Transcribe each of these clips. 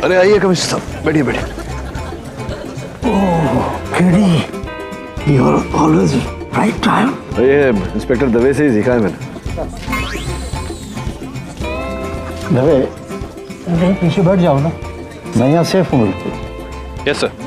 अरे आइए कमिश्नर साहब, बैठिए बैठिए। KD, you are always right time. ये इंस्पेक्टर दवे से ही सीखा है मैंने। दवे, कहीं पीछे बैठ जाओ ना, मैं यहाँ सेफ हूँ बिल्कुल। Yes sir.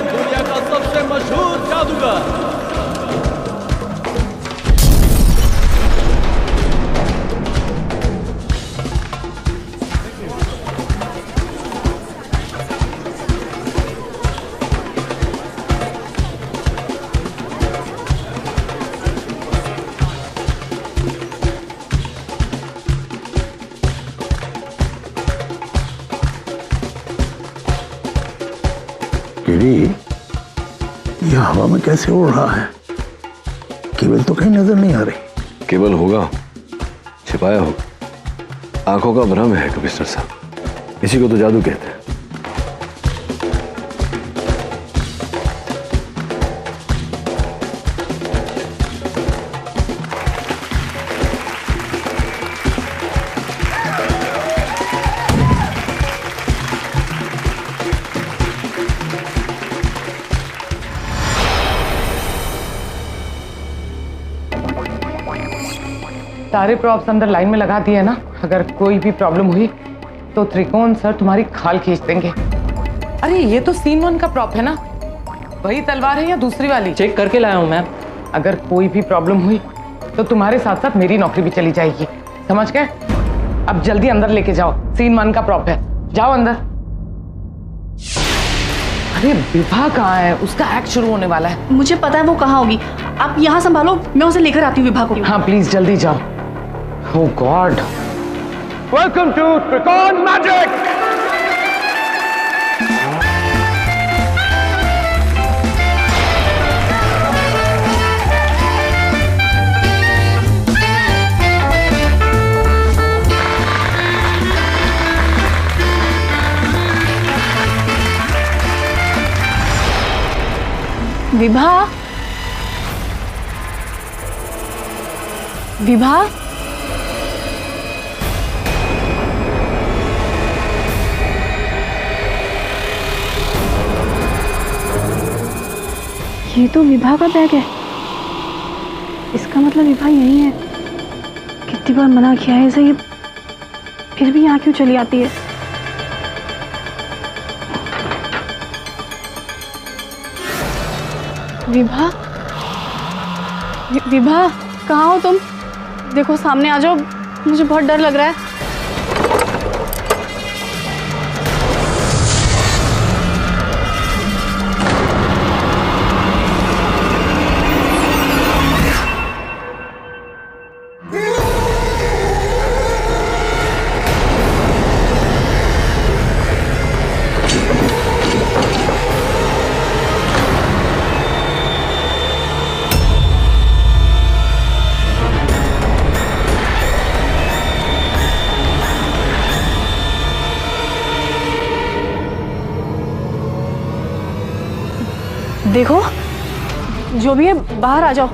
दुनिया का सबसे मशहूर जादूगर। ये हवा में कैसे उड़ रहा है? केबल तो कहीं नजर नहीं आ रही। केबल होगा, छिपाया होगा। आंखों का भ्रम है कमिश्नर साहब, इसी को तो जादू कहते हैं। सारे प्रॉप्स अंदर लाइन में लगा दिए ना, अगर कोई भी प्रॉब्लम हुई तो त्रिकोण सर तुम्हारी खाल खींच देंगे। अरे ये तो सीन 1 का प्रॉप है ना, वही तलवार है या दूसरी वाली? चेक करके लाया हूँ मैम। अगर कोई भी प्रॉब्लम हुई तो तुम्हारे साथ साथ मेरी नौकरी भी चली जाएगी, समझ गए? अब जल्दी अंदर लेके जाओ, सीन 1 का प्रॉप है, जाओ अंदर। अरे विभा कहाँ है? उसका एक्ट शुरू होने वाला है। मुझे पता है वो कहाँ होगी, आप यहाँ संभालो, मैं उसे लेकर आती हूँ विभा को। हाँ प्लीज जल्दी जाओ। Oh God! Welcome to Tricon Magic! Vibha, Vibha, ये तो विभा का बैग है। इसका मतलब विभा यही है। कितनी बार मना किया है इसे, ये फिर भी यहाँ क्यों चली आती है? विभा, विभा कहाँ हो तुम? देखो सामने आ जाओ, मुझे बहुत डर लग रहा है। देखो जो भी है बाहर आ जाओ।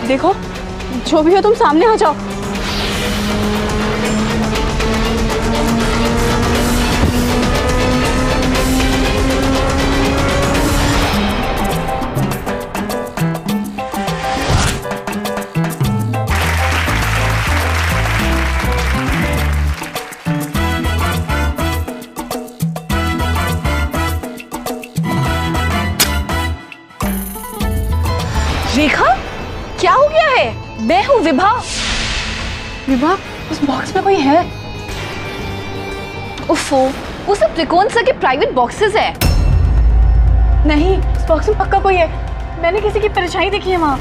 देखो जो भी हो तुम सामने आ जाओ। मैं हूँ विभा। विभा, उस बॉक्स में कोई है? उफ़ो, वो सब त्रिकोण सर के प्राइवेट बॉक्सेस है। नहीं, उस बॉक्स में पक्का कोई है। मैंने किसी की परछाई देखी है वहाँ।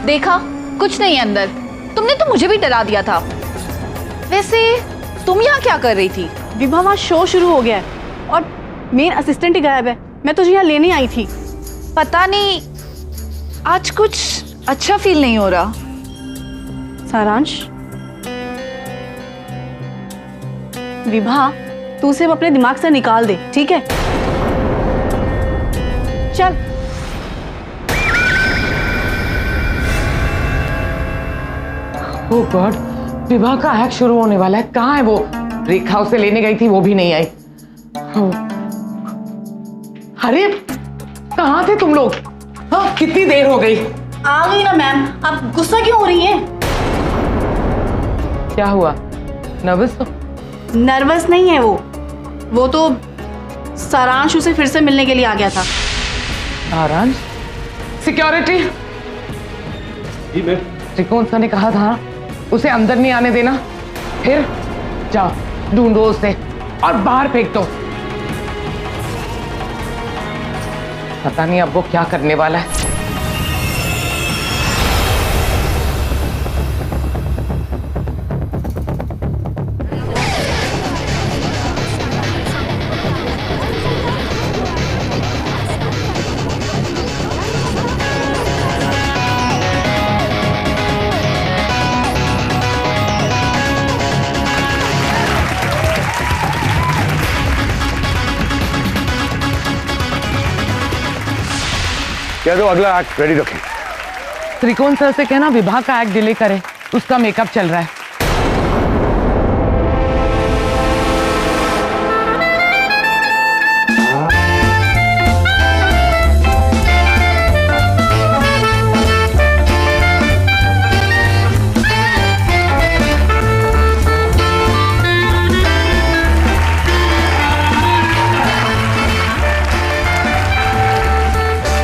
देखा, कुछ नहीं है अंदर। तुमने तो मुझे भी डरा दिया था। वैसे तुम यहाँ क्या कर रही थी? विभा, वहाँ शो शुरू हो गया है और मेन असिस्टेंट ही गायब है। मैं तुझे यहाँ लेने आई थी। पता नहीं, आज कुछ अच्छा फील नहीं हो रहा। सारांश, विभा, तू उसे अपने दिमाग से निकाल दे, ठीक है? चल। ओह गॉड, विवाह का एक्ट शुरू होने वाला है। कहाँ है वो? रेखा उसे लेने गई थी, वो भी नहीं आई। अरे कहाँ थे तुम लोग? हाँ, कितनी देर हो गई? आ गई ना मैम। आप गुस्सा क्यों हो रही हैं? क्या हुआ? नर्वस हो? नर्वस नहीं है वो तो सारांश उसे फिर से मिलने के लिए आ गया था। सारांश? सिक्योरिटी? जी मैम। त्रिकोण सर ने कहा था उसे अंदर नहीं आने देना। फिर जाओ, ढूंढो उसे और बाहर फेंक दो। पता नहीं अब वो क्या करने वाला है। कह दो अगला एक्ट रेडी रखें। त्रिकोण सर से कहना विभा का एक्ट डिले करें, उसका मेकअप चल रहा है।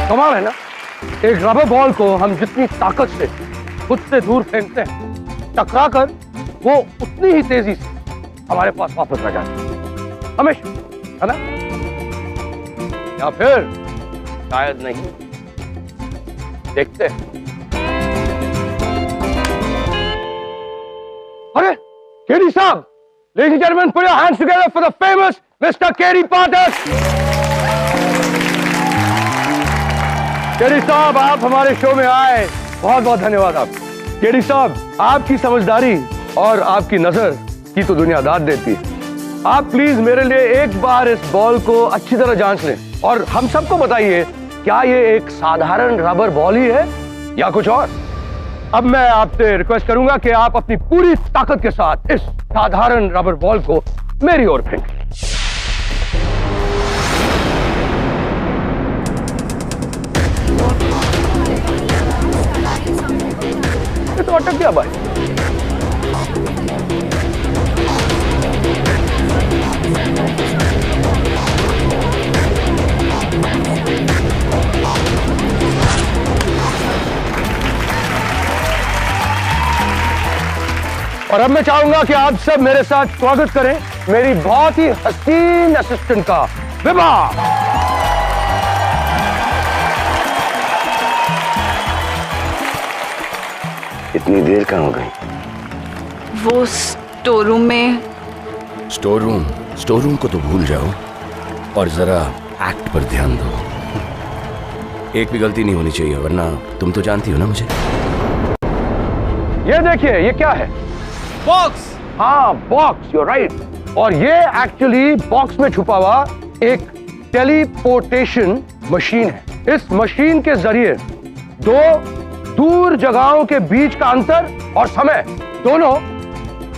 कमाल है ना, एक रबर बॉल को हम जितनी ताकत से खुद से दूर फेंकते हैं, टकरा कर वो उतनी ही तेजी से हमारे पास वापस आ जाती है हमेशा, है ना? या फिर शायद नहीं। देखते हैं। अरे केडी साहब, ladies and gentlemen, put your hands together for the famous Mr. KD Pathak. KD साहब, आप हमारे शो में आए, बहुत बहुत धन्यवाद आप। केडी साहब, आपकी समझदारी और आपकी नजर की तो दुनिया दाद देती है। आप प्लीज मेरे लिए एक बार इस बॉल को अच्छी तरह जांच लें और हम सबको बताइए, क्या ये एक साधारण रबर बॉल ही है या कुछ और? अब मैं आपसे रिक्वेस्ट करूंगा कि आप अपनी पूरी ताकत के साथ इस साधारण रबर बॉल को मेरी ओर फेंकें। ये तो अटक गया भाई। और अब मैं चाहूंगा कि आप सब मेरे साथ स्वागत करें मेरी बहुत ही हसीन असिस्टेंट का, विभा। इतनी देर कहाँ हो गई? वो स्टोर रूम में। स्टोर रूम को तो भूल जाओ और जरा एक्ट पर ध्यान दो। एक भी गलती नहीं होनी चाहिए, वरना तुम तो जानती हो ना मुझे। ये देखिए, ये क्या है? बॉक्स। हाँ, बॉक्स, यू राइट। और ये एक्चुअली बॉक्स में छुपा हुआ एक टेलीपोर्टेशन मशीन है। इस मशीन के जरिए दो दूर जगहों के बीच का अंतर और समय दोनों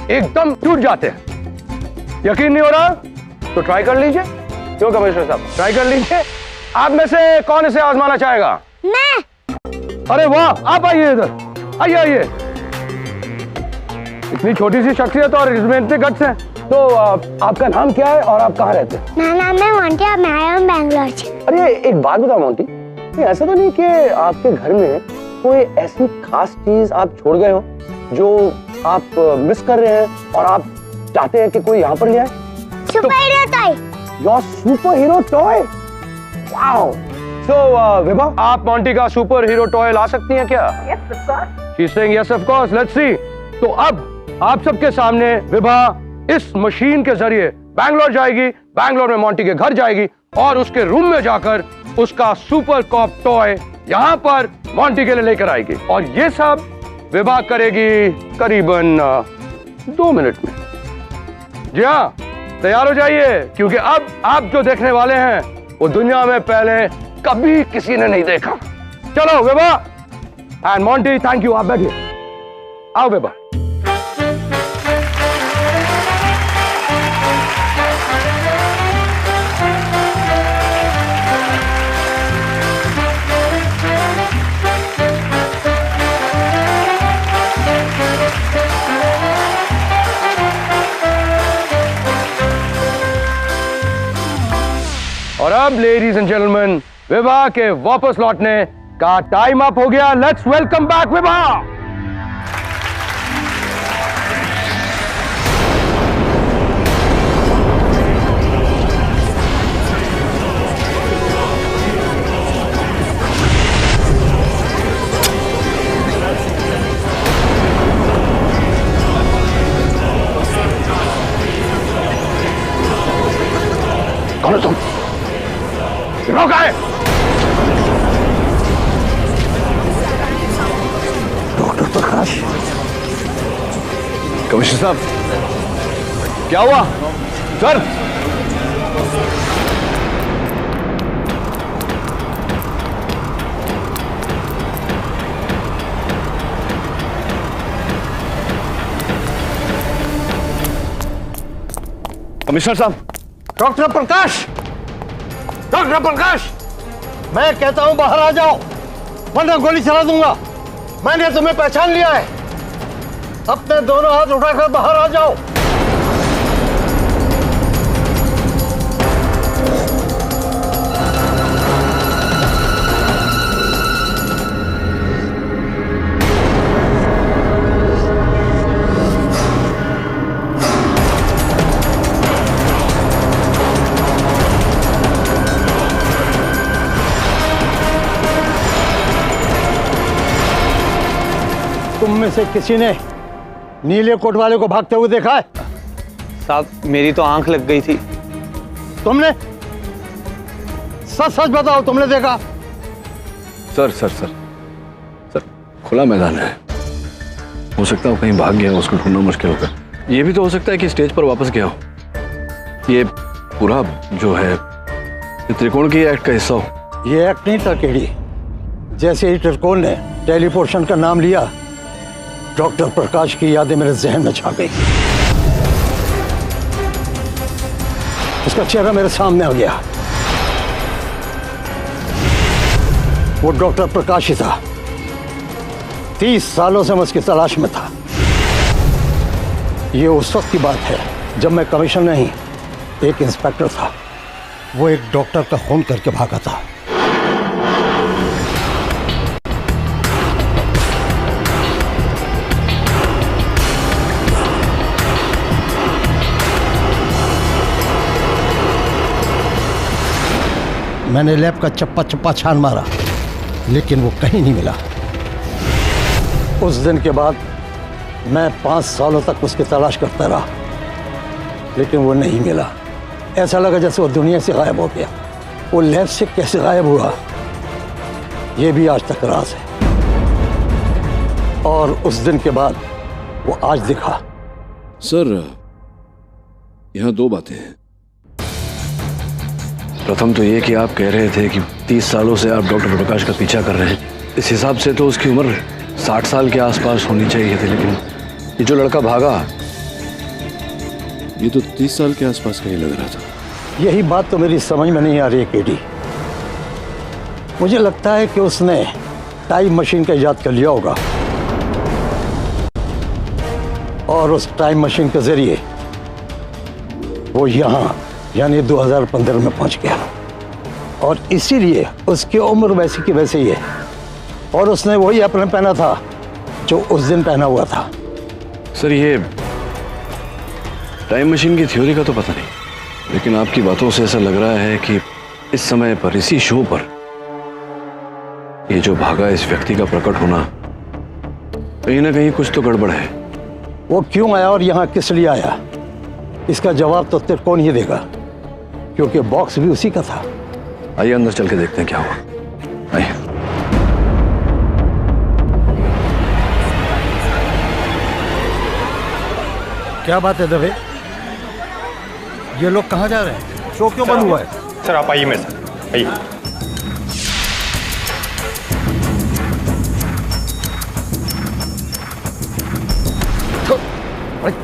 एकदम टूट जाते हैं। यकीन नहीं हो रहा तो ट्राई कर लीजिए। क्यों कमिश्नर साहब, ट्राई कर लीजिए। आप में से कौन इसे आजमाना चाहेगा? मैं। अरे वाह, आप आइए इधर, आइए आइए। इतनी छोटी सी शख्सियत और इसमें इतने गट्स हैं। तो आपका नाम क्या है और आप कहाँ रहते हैं? मेरा नाम है मोंटी, अब मैं आया हूँ बैंगलोर से। अरे एक बात बताओ मोंटी, ऐसा तो नहीं कि आपके घर में कोई ऐसी खास चीज आप छोड़ गए हो जो आप मिस कर रहे हैं और आप चाहते हैं कि कोई यहाँ पर ले आए? Super hero toy. Your super hero toy? Wow. So Vibha, आप मोंटी का सुपर हीरो टॉय ला सकती हैं क्या? Yes sir. She is saying yes of course, let's see. तो अब आप सबके सामने विभा इस मशीन के जरिए बैंगलोर जाएगी, बैंगलोर में मोंटी के घर जाएगी और उसके रूम में जाकर उसका सुपर कॉप टॉय यहाँ पर मोंटी के लिए लेकर आएगी। और ये सब विभा करेगी करीबन 2 मिनट में। जी हाँ, तैयार हो जाइए, क्योंकि अब आप जो देखने वाले हैं वो दुनिया में पहले कभी किसी ने नहीं देखा। चलो Vibha and Monty, thank you. आप बैठिए। आओ विभा। और अब लेडीज एंड जेंटलमैन, विभा के वापस लौटने का टाइम अप हो गया। Let's welcome back Vibha. कौन हो तुम? रोका है। डॉक्टर प्रकाश। कमिश्नर साहब, क्या हुआ सर? कमिश्नर साहब। डॉक्टर प्रकाश, डॉक्टर प्रकाश, मैं कहता हूं बाहर आ जाओ, वरना गोली चला दूंगा। मैंने तुम्हें पहचान लिया है। अपने दोनों हाथ उठाकर बाहर आ जाओ। तुम में से किसी ने नीले कोट वाले को भागते हुए देखा है? साहब, मेरी तो आंख लग गई थी। तुमने? सच सच बताओ, तुमने देखा? सर सर सर सर, खुला मैदान है, हो सकता है वो कहीं भाग गया हो, उसको ढूंढना मुश्किल होगा। ये भी तो हो सकता है कि स्टेज पर वापस गया हो। ये पूरा जो है ये त्रिकोण की एक्ट का हिस्सा हो। ये एक्ट नहीं था केडी। जैसे ही त्रिकोण ने टेलीपोर्शन का नाम लिया, डॉक्टर प्रकाश की यादें मेरे जहन में छा गई। उसका चेहरा मेरे सामने आ गया। वो डॉक्टर प्रकाश ही था। 30 सालों से मैं उसकी तलाश में था। ये उस वक्त की बात है जब मैं कमिश्नर नहीं, एक इंस्पेक्टर था। वो एक डॉक्टर का खून करके भागा था। मैंने लैब का चप्पा चप्पा छान मारा, लेकिन वो कहीं नहीं मिला। उस दिन के बाद मैं 5 सालों तक उसकी तलाश करता रहा, लेकिन वो नहीं मिला। ऐसा लगा जैसे वो दुनिया से गायब हो गया। वो लैब से कैसे गायब हुआ, ये भी आज तक राज है। और उस दिन के बाद वो आज दिखा। सर, यहाँ 2 बातें हैं। प्रथम तो ये कि आप कह रहे थे कि 30 सालों से आप डॉक्टर प्रकाश का पीछा कर रहे हैं। इस हिसाब से तो उसकी उम्र 60 साल के आसपास होनी चाहिए थी, लेकिन ये जो लड़का भागा ये तो 30 साल के आसपास का ही लग रहा था। यही बात तो मेरी समझ में नहीं आ रही है केडी। मुझे लगता है कि उसने टाइम मशीन का इजाद कर लिया होगा और उस टाइम मशीन के जरिए वो यहाँ यानी 2015 में पहुंच गया और इसीलिए उसकी उम्र वैसी की वैसे ही है और उसने वही अपने पहना था जो उस दिन पहना हुआ था। सर, ये टाइम मशीन की थ्योरी का तो पता नहीं, लेकिन आपकी बातों से ऐसा लग रहा है कि इस समय पर इसी शो पर ये जो भागा इस व्यक्ति का प्रकट होना, कहीं ना कहीं कुछ तो गड़बड़ है। वो क्यों आया और यहाँ किस लिए आया, इसका जवाब तो त्रिकोण ही देगा, क्योंकि बॉक्स भी उसी का था। आइए अंदर चल के देखते हैं क्या हुआ। आइए। क्या बात है दवे, ये लोग कहाँ जा रहे हैं? शो क्यों बंद हुआ है? सर आप आइए मेरे साथ, आइए।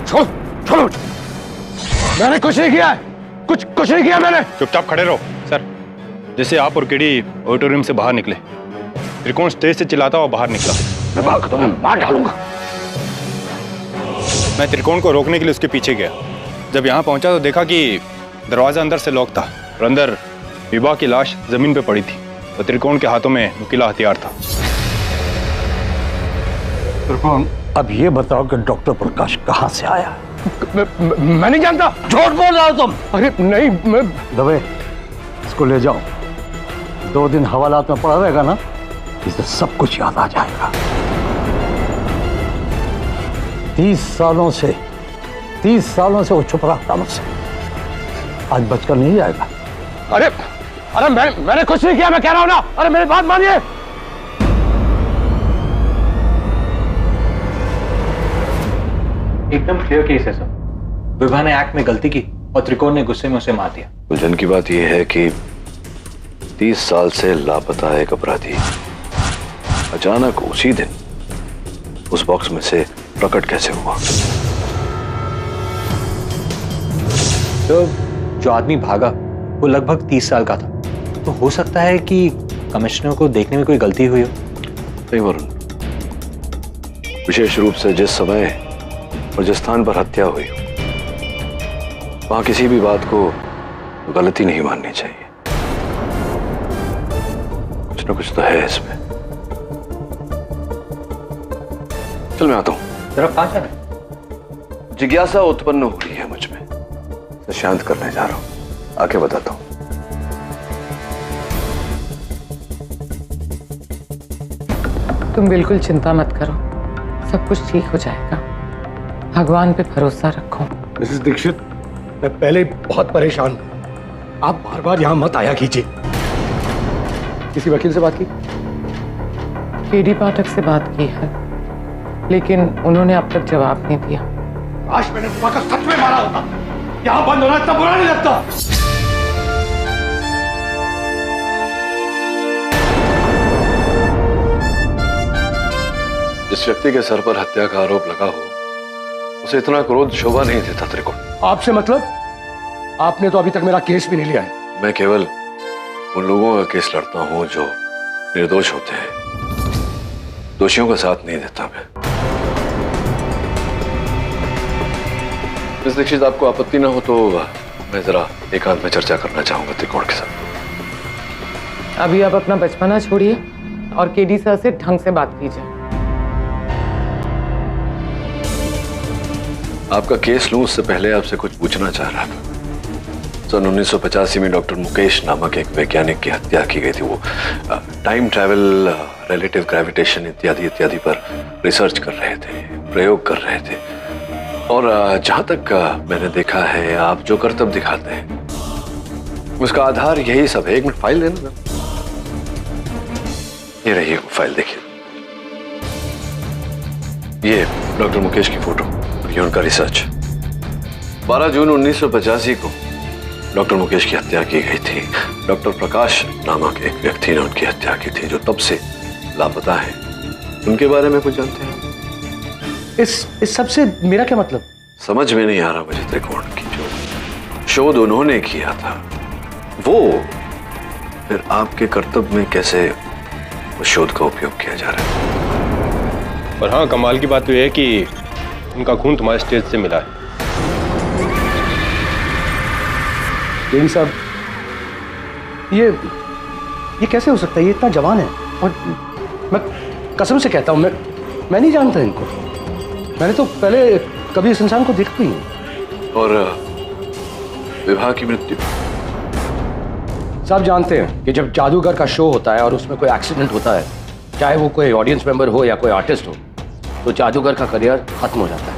छोड़ो छोड़ो, मैंने कुछ नहीं किया है, कुछ नहीं किया मैंने। चुपचाप खड़े रहो। सर, जैसे आप और केडी ऑडिटोरियम से बाहर निकले, त्रिकोण स्टेज से चिल्लाता हुआ बाहर निकला। मैं बात खत्म, मार डालूंगा। मैं त्रिकोण को रोकने के लिए उसके पीछे गया। जब यहाँ पहुंचा तो देखा कि दरवाजा अंदर से लॉक था और अंदर विभा की लाश जमीन पे पड़ी थी और त्रिकोण के हाथों में नुकीला हथियार था। त्रिकोण, अब ये बताओ कि डॉक्टर प्रकाश कहाँ से आया? मैं नहीं जानता। झूठ बोल रहा हो तुम। अरे नहीं, मैं दवे, इसको ले जाओ, 2 दिन हवालात में पड़ा रहेगा ना, इसे सब कुछ याद आ जाएगा। 30 सालों से वो छुप रहा था मुझसे, आज बचकर नहीं जाएगा। अरे मैंने कुछ नहीं किया, मैं कह रहा हूं ना। अरे मेरी बात मानिए। एकदम क्लियर केस है सर। विभा ने एक्ट में गलती की और त्रिकोण ने गुस्से में उसे मार दिया। उलझन की बात यह है कि 30 साल से लापता एक अपराधी अचानक उसी दिन उस बॉक्स में से प्रकट कैसे हुआ? तो जो आदमी भागा वो लगभग 30 साल का था, तो हो सकता है कि कमिश्नर को देखने में कोई गलती हुई हो। नहीं वरुण, विशेष रूप से जिस समय और जिस स्थान पर हत्या हुई वहां किसी भी बात को गलती नहीं माननी चाहिए। कुछ ना कुछ तो है इसमें। चल मैं आता हूं। जरा कहाँ जा रहे हैं? जिज्ञासा उत्पन्न हो रही है मुझ में, तो शांत करने जा रहा हूं, आके बताता हूं। तुम बिल्कुल चिंता मत करो, सब कुछ ठीक हो जाएगा। भगवान पे भरोसा रखो। मिसेस दीक्षित, मैं पहले ही बहुत परेशान हूं, आप बार बार यहां मत आया कीजिए। किसी वकील से बात की? केडी पाठक से बात की है, लेकिन उन्होंने अब तक जवाब नहीं दिया। आज मैंने विभा का सच में मारा होता, यहां बंद होना इतना बुरा नहीं लगता। जिस व्यक्ति के सर पर हत्या का आरोप लगा हो उसे इतना क्रोध शोभा नहीं देता त्रिकोण। आपसे मतलब? आपने तो अभी तक मेरा केस भी नहीं लिया है। मैं केवल उन लोगों का केस लड़ता हूं जो निर्दोष होते हैं, दोषियों का साथ नहीं देता मैं। मिस दीक्षित, आपको आपत्ति ना हो तो मैं जरा एकांत में चर्चा करना चाहूंगा त्रिकोण के साथ। अभी आप अपना बचपना छोड़िए और केडी सर से ढंग से बात कीजिए। आपका केस लूं उससे पहले आपसे कुछ पूछना चाह रहा था। सन 1985 में डॉक्टर मुकेश नामक एक वैज्ञानिक की हत्या की गई थी। वो टाइम ट्रैवल, रिलेटिव ग्रेविटेशन इत्यादि पर रिसर्च कर रहे थे। प्रयोग कर रहे थे। और जहां तक मैंने देखा है, आप जो करतब दिखाते हैं उसका आधार यही सब है। एक मिनट फाइल देना। ये रही फाइल, देखिए। ये डॉक्टर मुकेश की फोटो, ये उनका रिसर्च। 12 जून 1985 को डॉक्टर मुकेश की हत्या की गई थी। डॉक्टर प्रकाश नामक एक व्यक्ति ने उनकी हत्या की थी, जो तब से लापता है। उनके बारे में कुछ जानते हैं? इस सब से मेरा क्या मतलब? समझ में नहीं आ रहा मुझे त्रिकोण की जो शोध उन्होंने किया था, वो फिर आपके कर्तव्य में कैसे उस शोध का उपयोग किया जा रहा है? पर हाँ, कमाल की बात तो यह है कि उनका खून तुम्हारे स्टेज से मिला है। केडी साहब, ये कैसे हो सकता है? ये इतना जवान है, और मैं कसम से कहता हूं, मैं नहीं जानता इनको। मैंने तो पहले कभी इस इंसान को देखा ही नहीं। और विवाह की मृत्यु? सब जानते हैं कि जब जादूगर का शो होता है और उसमें कोई एक्सीडेंट होता है, चाहे वो कोई ऑडियंस मेंबर हो या कोई आर्टिस्ट हो, तो जादूगर का करियर खत्म हो जाता है।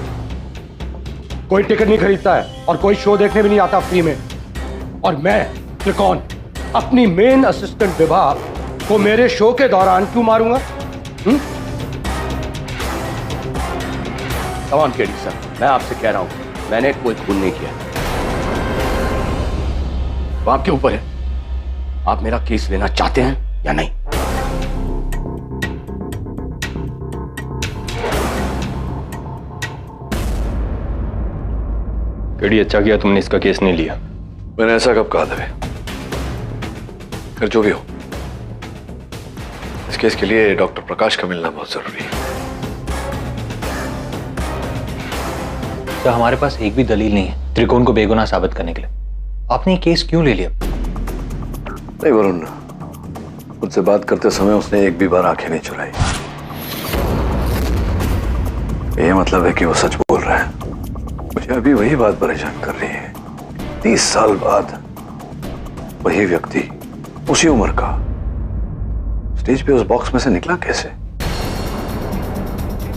कोई टिकट नहीं खरीदता है और कोई शो देखने भी नहीं आता फ्री में। और मैं त्रिकोण अपनी मेन असिस्टेंट विभा को मेरे शो के दौरान क्यों मारूंगा? कमान केडी सर, मैं आपसे कह रहा हूं, मैंने कोई खून नहीं किया। वो आपके ऊपर है, आप मेरा केस लेना चाहते हैं या नहीं? केडी, अच्छा किया तुमने इसका केस नहीं लिया। मैंने ऐसा कब कहा था? फिर जो भी हो, इस केस के लिए डॉक्टर प्रकाश का मिलना बहुत जरूरी है। तो हमारे पास एक भी दलील नहीं है त्रिकोण को बेगुनाह साबित करने के लिए। आपने ये केस क्यों ले लिया? नहीं वरुण, मुझसे बात करते समय उसने एक भी बार आंखें नहीं चुराई। ये मतलब है कि वो सच बोल रहा है। मुझे अभी वही बात परेशान कर रही है। 30 साल बाद वही व्यक्ति उसी उम्र का स्टेज पे उस बॉक्स में से निकला कैसे?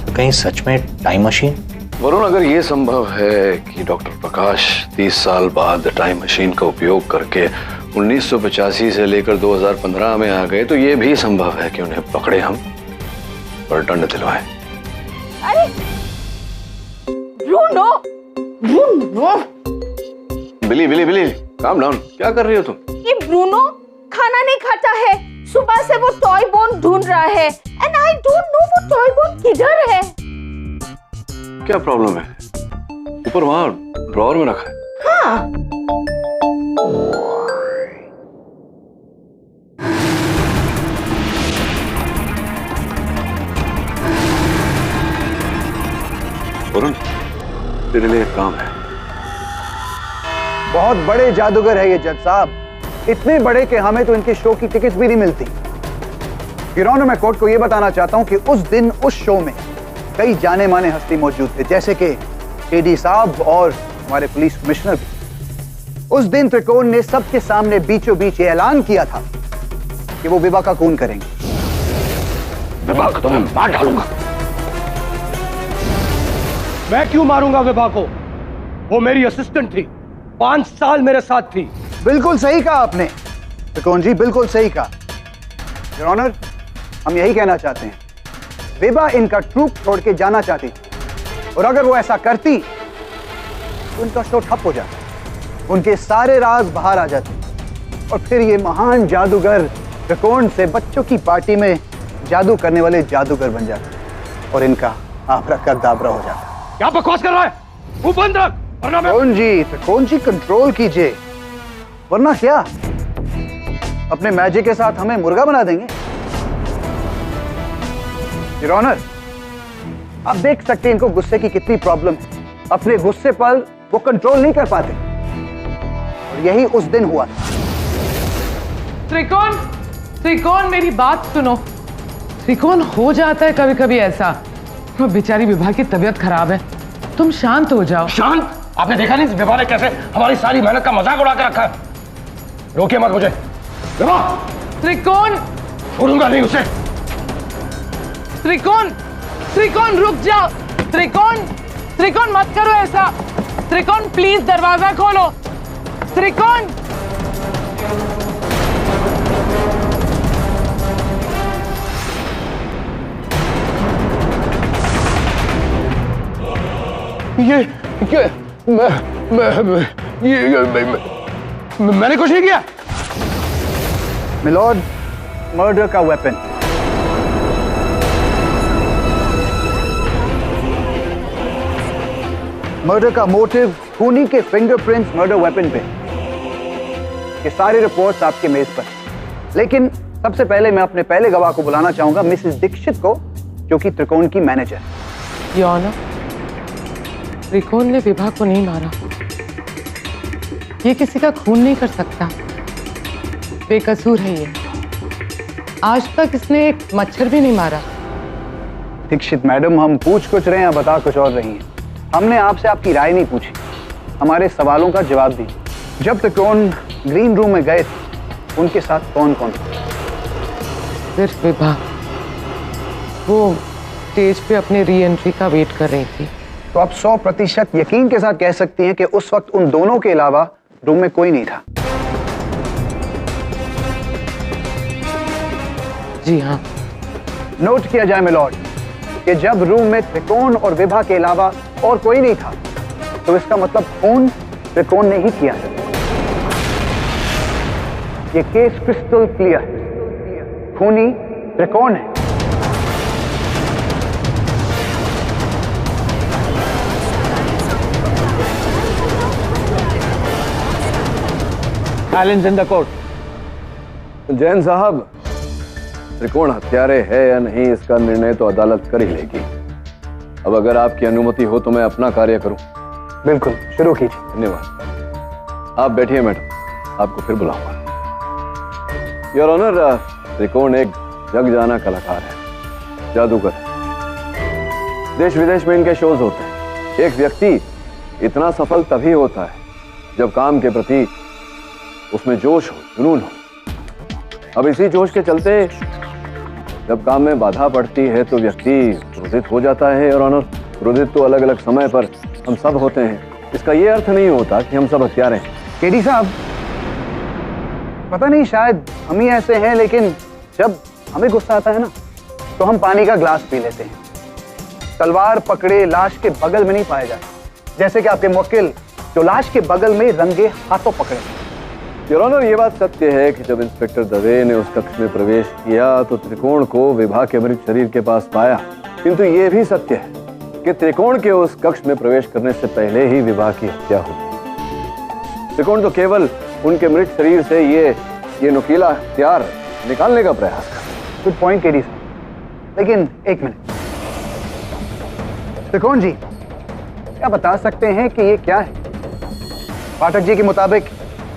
तो कहीं सच में टाइम मशीन? वरुण, अगर ये संभव है कि डॉक्टर प्रकाश 30 साल बाद टाइम मशीन का उपयोग करके 1985 से लेकर 2015 में आ गए, तो ये भी संभव है कि उन्हें पकड़े हम और दंड दिलवाए। अरे ब्रूनो, ब्रूनो, बिली बिली बिली, काम डाउन। क्या कर रही हो तुम? ये ब्रूनो खाना नहीं खाता है। सुबह से वो टॉय बोन ढूंढ रहा है एंड आई डोंट नो वो टॉय बोन किधर है। क्या प्रॉब्लम है? ऊपर वहां ड्रॉअर में रखा है। हाँ। वरुण, तेरे लिए एक काम है। बहुत बड़े जादूगर है ये जज साहब, इतने बड़े कि हमें तो इनके शो की टिकट भी नहीं मिलती। योर ऑनर, मैं कोर्ट को यह बताना चाहता हूं कि उस दिन उस शो में कई जाने माने हस्ती मौजूद थे, जैसे कि केडी साहब और हमारे पुलिस कमिश्नर भी। उस दिन त्रिकोण ने सबके सामने बीचों बीच ऐलान किया था कि वो विभा का खून करेंगे। विभा को तो मैं मार डालूंगा। मैं क्यों मारूंगा विभा को? वो मेरी असिस्टेंट थी, 5 साल मेरे साथ थी। बिल्कुल सही कहा आपने त्रिकोण जी, बिल्कुल सही कहा। योर ऑनर, हम यही कहना चाहते हैं, विभा इनका ट्रूप छोड़ के जाना चाहती थी, और अगर वो ऐसा करती तो उनका शो ठप हो जाता, उनके सारे राज बाहर आ जाते, और फिर ये महान जादूगर त्रिकोण से बच्चों की पार्टी में जादू करने वाले जादूगर बन जाते, और इनका आबरा हो जाता। क्या बकवास कर रहा है? मुंह बंद रख, वरना मैं... त्रिकोण जी कंट्रोल कीजिए, वरना क्या अपने मैजिक के साथ हमें मुर्गा बना देंगे? योर ऑनर, आप देख सकते हैं इनको गुस्से की कितनी प्रॉब्लम है। अपने गुस्से पर वो कंट्रोल नहीं कर पाते, और यही उस दिन हुआ था। त्रिकोण, त्रिकोण मेरी बात सुनो। त्रिकोण, हो जाता है कभी कभी ऐसा। तो बेचारी विभा की तबीयत खराब है, तुम शांत हो जाओ। शांत? आपने देखा नहीं विभा ने कैसे हमारी सारी मेहनत का मजाक उड़ा के रखा है? रोकिए मत मुझे। विभा! त्रिकोण, छोड़ूंगा नहीं उसे। त्रिकोण, त्रिकोण रुक जाओ। त्रिकोण, त्रिकोण मत करो ऐसा। त्रिकोण प्लीज दरवाजा खोलो। त्रिकोण, ये क्या? मैंने कुछ नहीं किया। मिलॉर्ड, मर्डर का वेपन। मर्डर का मोटिव, खूनी के फिंगरप्रिंट्स मर्डर वेपन पे। ये सारी रिपोर्ट्स आपके मेज पर। लेकिन सबसे पहले मैं अपने पहले गवाह को बुलाना चाहूंगा, मिसेस दीक्षित को, जो कि त्रिकोण की मैनेजर। योर ऑनर, त्रिकोण ने विभा को नहीं मारा। ये किसी का खून नहीं कर सकता, बेकसूर है ये। आज तक इसने एक मच्छर भी नहीं मारा। दीक्षित मैडम, हम पूछ कुछ रहे हैं, बता कुछ और रही हैं। हमने आपसे आपकी राय नहीं पूछी, हमारे सवालों का जवाब दी। जब त्रिकोण ग्रीन रूम में गए थे, उनके साथ कौन कौन था? सिर्फ विभा। वो स्टेज पे अपने री एंट्री का वेट कर रही थी। तो आप 100% यकीन के साथ कह सकती हैं कि उस वक्त उन दोनों के अलावा रूम में कोई नहीं था? जी हाँ। नोट किया जाए मिलॉर्ड कि जब रूम में त्रिकोण और विभा के अलावा और कोई नहीं था, तो इसका मतलब खून त्रिकोण ने ही किया है। ये केस क्रिस्टल क्लियर है, खूनी त्रिकोण है। Silence in the court। Jain साहब, त्रिकोण हत्यारे है या नहीं, इसका निर्णय तो अदालत कर ही लेगी। अब अगर आपकी अनुमति हो तो मैं अपना कार्य करूं। बिल्कुल, शुरू कीजिए। धन्यवाद। आप बैठिए मैडम, आपको फिर बुलाऊंगा। योर ऑनर, त्रिकोण एक जग जाना कलाकार है, जादूगर है। देश विदेश में इनके शोज होते हैं। एक व्यक्ति इतना सफल तभी होता है जब काम के प्रति उसमें जोश हो, जुनून हो। अब इसी जोश के चलते जब काम में बाधा पड़ती है तो व्यक्ति क्रोधित हो जाता है। और ऑनर, क्रोधित तो अलग अलग समय पर हम सब होते हैं। इसका ये अर्थ नहीं होता कि हम सब हत्यारे हैं। केडी साहब, पता नहीं शायद हम ही ऐसे हैं, लेकिन जब हमें गुस्सा आता है ना, तो हम पानी का ग्लास पी लेते हैं। तलवार पकड़े लाश के बगल में नहीं पाया जाता, जैसे कि आपके मुवक्किल जो लाश के बगल में रंगे हाथों पकड़े। योर ऑनर, ये बात सत्य है कि जब इंस्पेक्टर दवे ने उस कक्ष में प्रवेश किया तो त्रिकोण को विभा के मृत शरीर के पास पाया, किंतु ये भी सत्य है कि त्रिकोण के उस कक्ष में प्रवेश करने से पहले ही विभा की हत्या हुई। त्रिकोण तो केवल उनके मृत शरीर से ये नुकीला हथियार निकालने का प्रयास कर। गुड पॉइंट केडी साहब, लेकिन एक मिनट, त्रिकोण जी क्या बता सकते हैं कि ये क्या है? पाठक जी के मुताबिक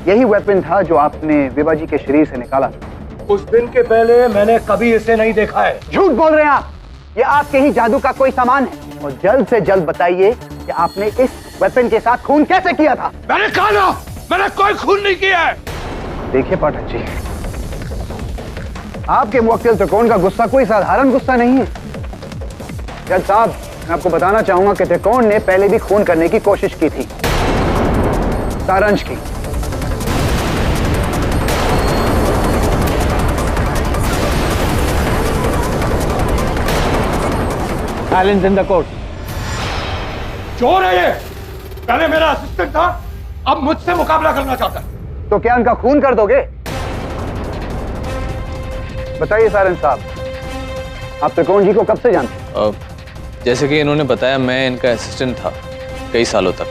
यही वेपन था जो आपने विभा जी के शरीर से निकाला था। उस दिन के पहले मैंने कभी इसे नहीं देखा है। झूठ बोल रहे हैं आप, ये आपके ही जादू का कोई सामान है। और जल्द से जल्द बताइए कि आपने इस वेपन के साथ खून कैसे किया था? मैंने कहा ना, मैंने कोई खून नहीं किया है। देखिए पाठक जी, आपके मुवक्किल त्रिकोण का गुस्सा कोई साधारण गुस्सा नहीं है। जज साहब, मैं आपको बताना चाहूंगा कि त्रिकोण ने पहले भी खून करने की कोशिश की थी, सारंश की। Silence in the court। चोर है ये, पहले मेरा असिस्टेंट था, अब मुझसे मुकाबला करना चाहता है। तो क्या इनका खून कर दोगे? बताइए सारंश साहब, आप त्रिकोण जी को कब से जानते हैं? जैसे कि इन्होंने बताया, मैं इनका असिस्टेंट था कई सालों तक।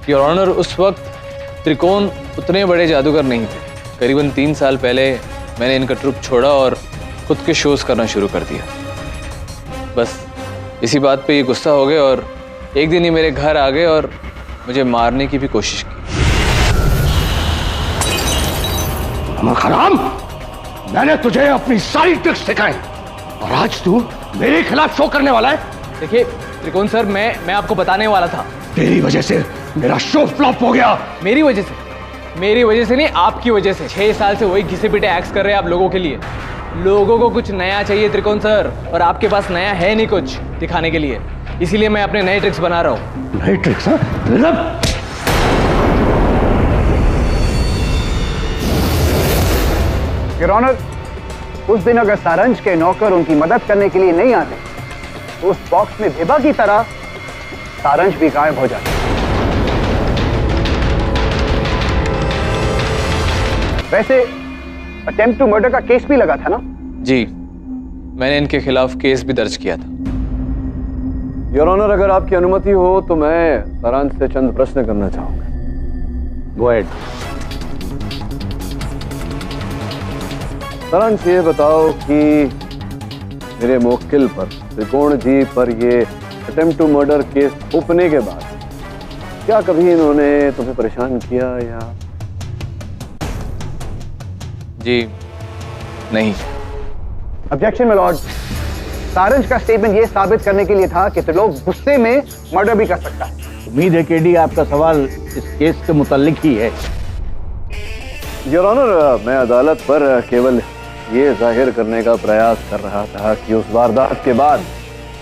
योर ऑनर, उस वक्त त्रिकोण उतने बड़े जादूगर नहीं थे। करीबन 3 साल पहले मैंने इनका ट्रुप छोड़ा और खुद के शोज करना शुरू कर दिया। बस इसी बात पे ये गुस्सा हो गए और एक दिन ही मेरे घर आ गए और मुझे मारने की भी कोशिश की। खराम, मैंने तुझे अपनी सारी ट्रिक्स सिखाई और आज तू मेरे खिलाफ शो करने वाला है। देखिए त्रिकोण सर, मैं आपको बताने वाला था। तेरी वजह से मेरा शो फ्लॉप हो गया। मेरी वजह से? मेरी वजह से नहीं, आपकी वजह से। 6 साल से वही घिसे पिटे एक्स कर रहे हैं आप लोगों के लिए। लोगों को कुछ नया चाहिए त्रिकोण सर, और आपके पास नया है नहीं कुछ दिखाने के लिए, इसीलिए मैं अपने नए ट्रिक्स बना रहा हूँ। नई ट्रिक्स? योर ऑनर, उस दिन अगर सारंश के नौकर उनकी मदद करने के लिए नहीं आते तो उस बॉक्स में विभा की तरह सारंश भी गायब हो जाता। वैसे अटेम्प्ट टू मर्डर का केस भी लगा था ना? जी, मैंने इनके खिलाफ केस भी दर्ज किया था। योर ऑनर, अगर आपकी अनुमति हो तो मैं सारांश से चंद प्रश्न करना चाहूंगा। Go ahead. सारांश, ये बताओ कि मेरे मुवक्किल पर, त्रिकोण जी पर ये अटेम्प्ट टू मर्डर केस थोपने के बाद क्या कभी इन्होंने तुम्हें परेशान किया या? जी नहीं। Objection my Lord. सारंश का स्टेटमेंट ये साबित करने के लिए था कि त्रिलोक गुस्से में मर्डर भी कर सकता है। उम्मीद है केडी आपका सवाल इस केस के मुताल्लिक ही है। योर ऑनर, मैं अदालत पर केवल ये जाहिर करने का प्रयास कर रहा था कि उस वारदात के बाद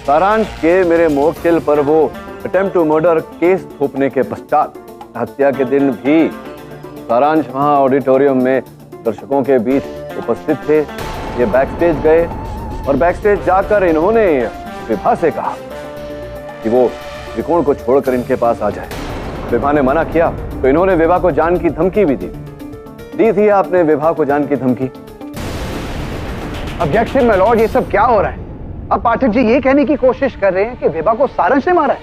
सारांश के मेरे मुवक्किल पर वो अटेम्प्ट टू मर्डर केस थोपने के पश्चात हत्या के दिन भी सारांश वहां ऑडिटोरियम में दर्शकों के बीच उपस्थित थे। ये बैकस्टेज गए और बैकस्टेज जाकर इन्होंने विभा से कहा कि वो त्रिकोण को छोड़कर इनके पास आ जाए। विभा ने मना किया तो इन्होंने विभा को जान की धमकी भी दी थी आपने विभा को जान की धमकी? ऑब्जेक्शन माय लॉर्ड, ये सब क्या हो रहा है? अब पाठक जी ये कहने की कोशिश कर रहे हैं कि विभा को सारंश ने मारा है,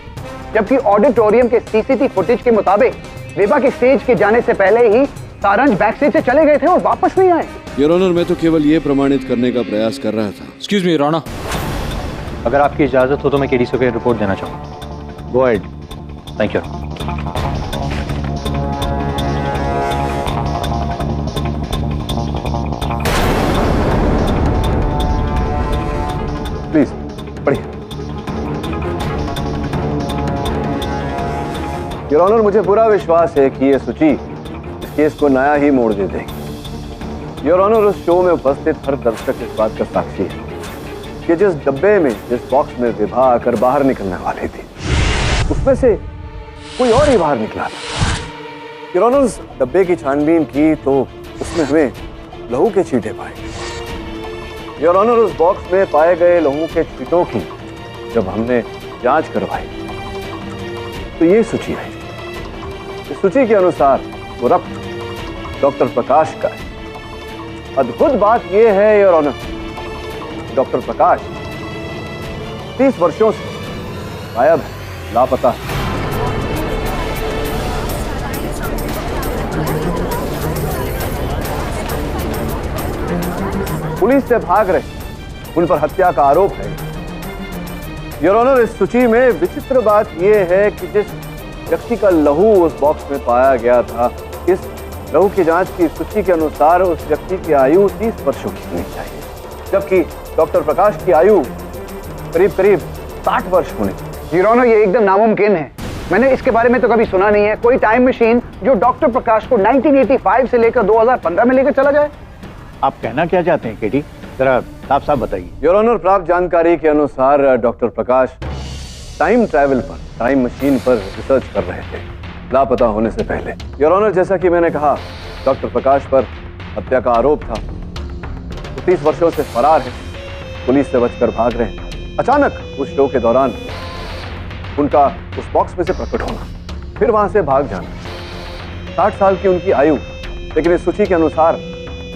जबकि ऑडिटोरियम के सीसीटीवी फुटेज के मुताबिक विभा के स्टेज के जाने से पहले ही सारंश बैक स्टेज से चले गए थे और वापस नहीं आए। योर ऑनर, मैं तो केवल ये प्रमाणित करने का प्रयास कर रहा था। एक्सक्यूज मी रोना, अगर आपकी इजाजत हो तो मैं केडी को रिपोर्ट देना चाहूँगा। Go ahead. Thank you. Please पढ़िए। योर ऑनर, मुझे पूरा विश्वास है कि ये सूची इस केस को नया ही मोड़ दे देगी। योर ऑनर, उस शो में उपस्थित हर दर्शक इस बात का साक्षी है कि जिस डब्बे में, जिस बॉक्स में विभा आकर बाहर निकलने वाली थी, उसमें से कोई और ही बाहर निकला था। योर ऑनर, उस डब्बे की छानबीन की तो उसमें हमें लहू के छींटे पाए। योर ऑनर, उस बॉक्स में पाए गए लहू के छींटों की जब हमने जांच करवाई तो ये सूची आई। इस सूची के अनुसार वो रक्त डॉक्टर प्रकाश का है। अद्भुत बात यह है योर ऑनर, डॉक्टर प्रकाश 30 वर्षों से गायब है, लापता है। पुलिस से भाग रहे, उन पर हत्या का आरोप है। योर ऑनर, इस सूची में विचित्र बात यह है कि जिस व्यक्ति का लहू उस बॉक्स में पाया गया था, इस लहू की जांच की सूची के अनुसार उस व्यक्ति की आयु 30 वर्षों की होनी चाहिए, जबकि डॉक्टर प्रकाश की आयु करीब 60 वर्ष होनी चाहिए। योर ऑनर, ये एकदम नामुमकिन है। मैंने इसके बारे में तो कभी सुना नहीं है। कोई टाइम मशीन जो डॉक्टर प्रकाश को 1985 से लेकर 2015 में लेकर चला जाए। आप कहना क्या चाहते हैं केडी? जरा साफ साफ बताइए। योर ऑनर, प्राप्त जानकारी के अनुसार डॉक्टर प्रकाश टाइम ट्रैवल पर, टाइम मशीन पर रिसर्च कर रहे थे लापता होने से पहले। योर ऑनर, जैसा कि मैंने कहा, डॉक्टर प्रकाश पर हत्या का आरोप था। वो 30 वर्षों से फरार है, पुलिस से बचकर भाग रहे हैं। अचानक उस शो के दौरान उनका उस बॉक्स में से प्रकट होना, फिर वहां से भाग जाना। 60 साल की उनकी आयु, लेकिन इस सूची के अनुसार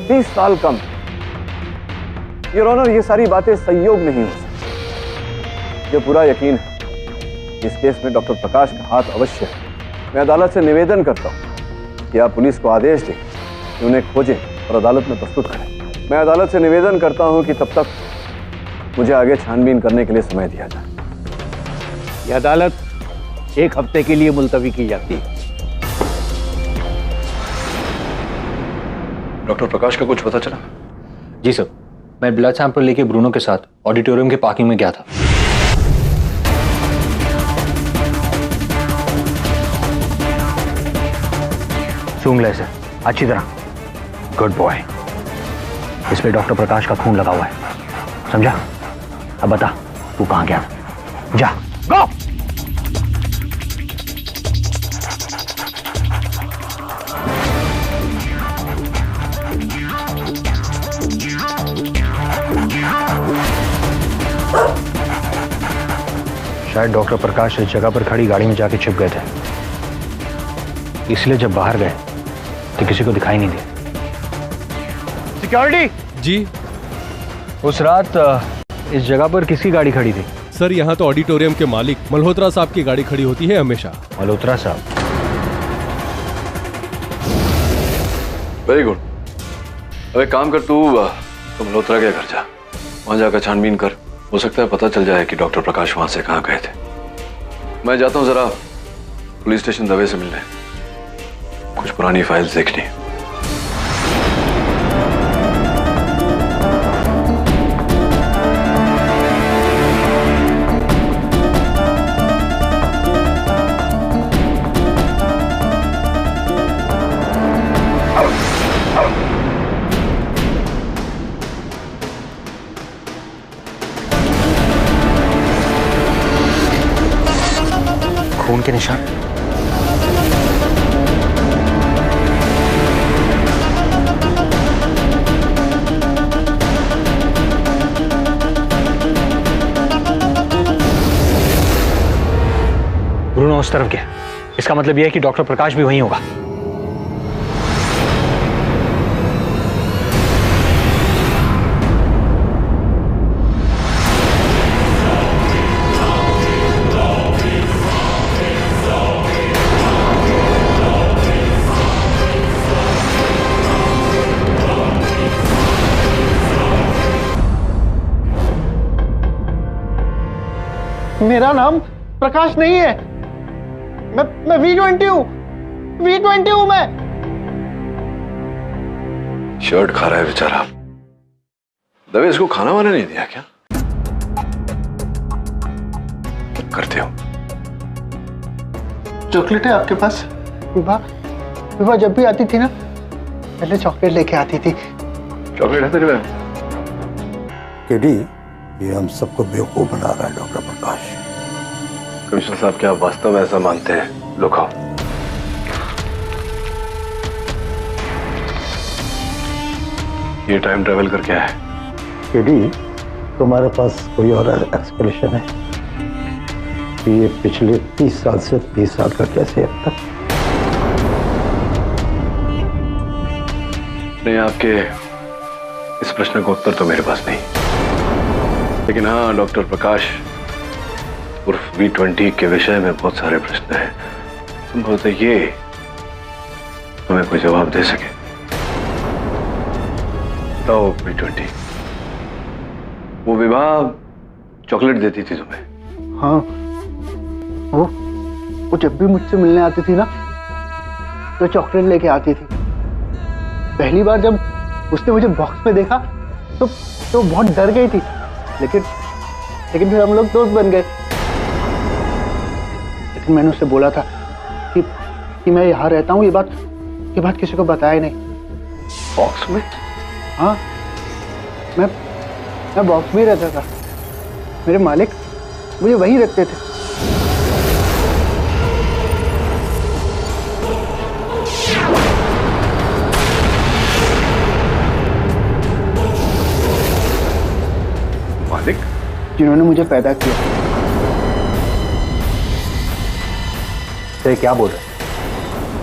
30 साल कम। योर ऑनर, ये सारी बातें संयोग नहीं हो सकती। ये पूरा यकीन है इस केस में डॉक्टर प्रकाश का हाथ अवश्य है। मैं अदालत से निवेदन करता हूं कि आप पुलिस को आदेश दें कि उन्हें खोजें और अदालत में प्रस्तुत करें। मैं अदालत से निवेदन करता हूं कि तब तक मुझे आगे छानबीन करने के लिए समय दिया जाए। यह अदालत 1 हफ्ते के लिए मुलतवी की जाती है। डॉक्टर प्रकाश का कुछ पता चला? जी सर, मैं ब्लड सैंपल लेके ब्रूनो के साथ ऑडिटोरियम के पार्किंग में गया था। सूंघ ले सर। अच्छी तरह। Good boy. इस पे डॉक्टर प्रकाश का खून लगा हुआ है, समझा? अब बता तू कहां गया? जा, गो। शायद डॉक्टर प्रकाश इस जगह पर खड़ी गाड़ी में जाके छिप गए थे, इसलिए जब बाहर गए तो किसी को दिखाई नहीं दिया। सिक्योरिटी जी उस रात इस जगह पर किसकी गाड़ी खड़ी थी? सर, यहाँ तो ऑडिटोरियम के मालिक मल्होत्रा साहब की गाड़ी खड़ी होती है हमेशा। मल्होत्रा साहब? Very good. अब एक काम कर, तू मल्होत्रा के घर जा, वहां जाकर छानबीन कर। हो सकता है पता चल जाए कि डॉक्टर प्रकाश वहां से कहां गए थे। मैं जाता हूं जरा पुलिस स्टेशन दवे से मिलने, कुछ पुरानी फाइल्स देखनी। खून के निशान। ब्रूनो उस तरफ गया, इसका मतलब यह है कि डॉक्टर प्रकाश भी वहीं होगा। मेरा नाम प्रकाश नहीं है। मैं V20 हूँ। V20 हूँ मैं। शर्ट खा रहा है बेचारा। दवे इसको खाना वाना नहीं दिया क्या? करते हो? चॉकलेट है आपके पास? विभा जब भी आती थी ना, पहले चॉकलेट लेके आती थी। चॉकलेट है तेरे पास? केडी, ये हम सबको बेवकूफ बना रहा है डॉक्टर प्रकाश। कमिश्नर साहब, क्या आप वास्तव में ऐसा मानते हैं? लो खाओ। ये टाइम ट्रेवल करके आया है। केडी, तुम्हारे पास कोई और एक्सप्लेनेशन है कि ये पिछले 30 साल से 30 साल का कैसे अब तक? नहीं, आपके इस प्रश्न का उत्तर तो मेरे पास नहीं, लेकिन हाँ, डॉक्टर प्रकाश उर्फ V20 के विषय में बहुत सारे प्रश्न हैं। संभवतः ये हमें कोई जवाब दे सके। बताओ V20, वो विवाह चॉकलेट देती थी तुम्हें? हाँ, वो जब भी मुझसे मिलने आती थी ना, तो चॉकलेट लेके आती थी। पहली बार जब उसने मुझे बॉक्स में देखा तो बहुत डर गई थी, लेकिन फिर हम लोग दोस्त बन गए। लेकिन मैंने उससे बोला था कि मैं यहाँ रहता हूँ, ये बात किसी को बताया नहीं। बॉक्स में? हाँ, मैं बॉक्स में ही रहता था। मेरे मालिक मुझे वहीं रखते थे। मालिक? जिन्होंने मुझे पैदा किया। तो क्या बोल रहे?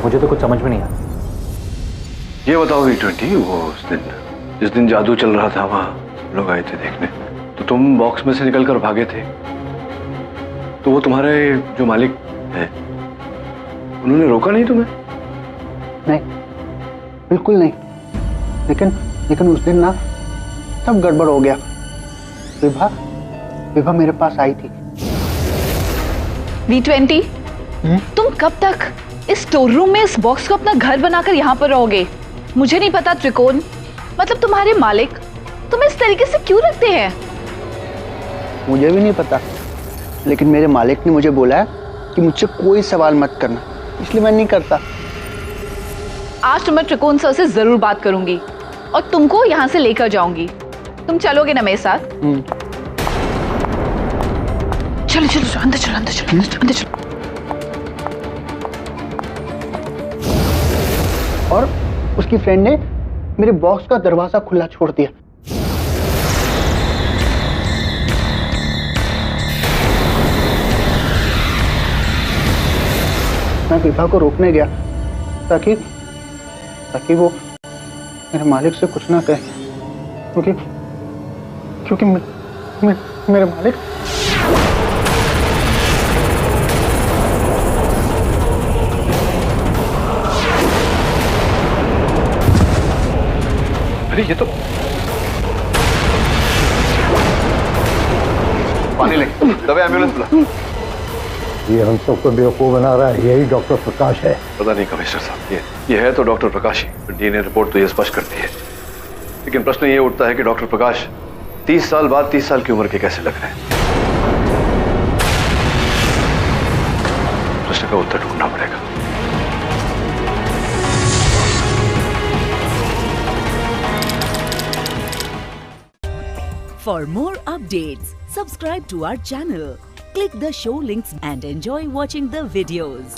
मुझे तो कुछ समझ में नहीं आया। ये बताओ V20, वो जिस दिन जादू चल रहा था, वहां लोग आए थे देखने, तो तुम बॉक्स में से निकलकर भागे थे, तो वो तुम्हारे जो मालिक हैं, उन्होंने रोका नहीं तुम्हें? नहीं, बिल्कुल नहीं। लेकिन उस दिन ना सब गड़बड़ हो गया। विभा मेरे पास आई थी। V20, तुम कब तक इस स्टोर रूम में इस बॉक्स को अपना घर बनाकर यहाँ पर रहोगे? मुझे नहीं पता त्रिकोण, मतलब तुम्हारे मालिक तुम्हें इस तरीके से क्यों रखते हैं? मुझे भी नहीं पता, लेकिन मेरे मालिक ने मुझे बोला है कि मुझसे कोई सवाल मत करना, इसलिए मैं नहीं करता। आज तो मैं त्रिकोण सर से जरूर बात करूंगी और तुमको यहाँ से लेकर जाऊंगी। तुम चलोगे ना मेरे साथ? चलो चलो चलो, अंदर चलो, अंदर चलो, अंदर चलो। और उसकी फ्रेंड ने मेरे बॉक्स का दरवाजा खुला छोड़ दिया। मैं विभा को रोकने गया ताकि वो मेरे मालिक से कुछ ना कहे, क्योंकि मेरे मालिक अरे ये तो पानी ले, दबे एम्बुलेंस बुला। ये हम सबको बेवकूफ बना रहा है, यही डॉक्टर प्रकाश है। पता नहीं कमिश्नर साहब, ये है तो डॉक्टर प्रकाश ही। डीएनए रिपोर्ट तो ये स्पष्ट करती है, लेकिन प्रश्न ये उठता है कि डॉक्टर प्रकाश 30 साल बाद 30 साल की उम्र के कैसे लग रहे हैं? प्रश्न का उत्तर ढूंढना पड़ेगा। For more updates, subscribe to our channel, click the show links and enjoy watching the videos.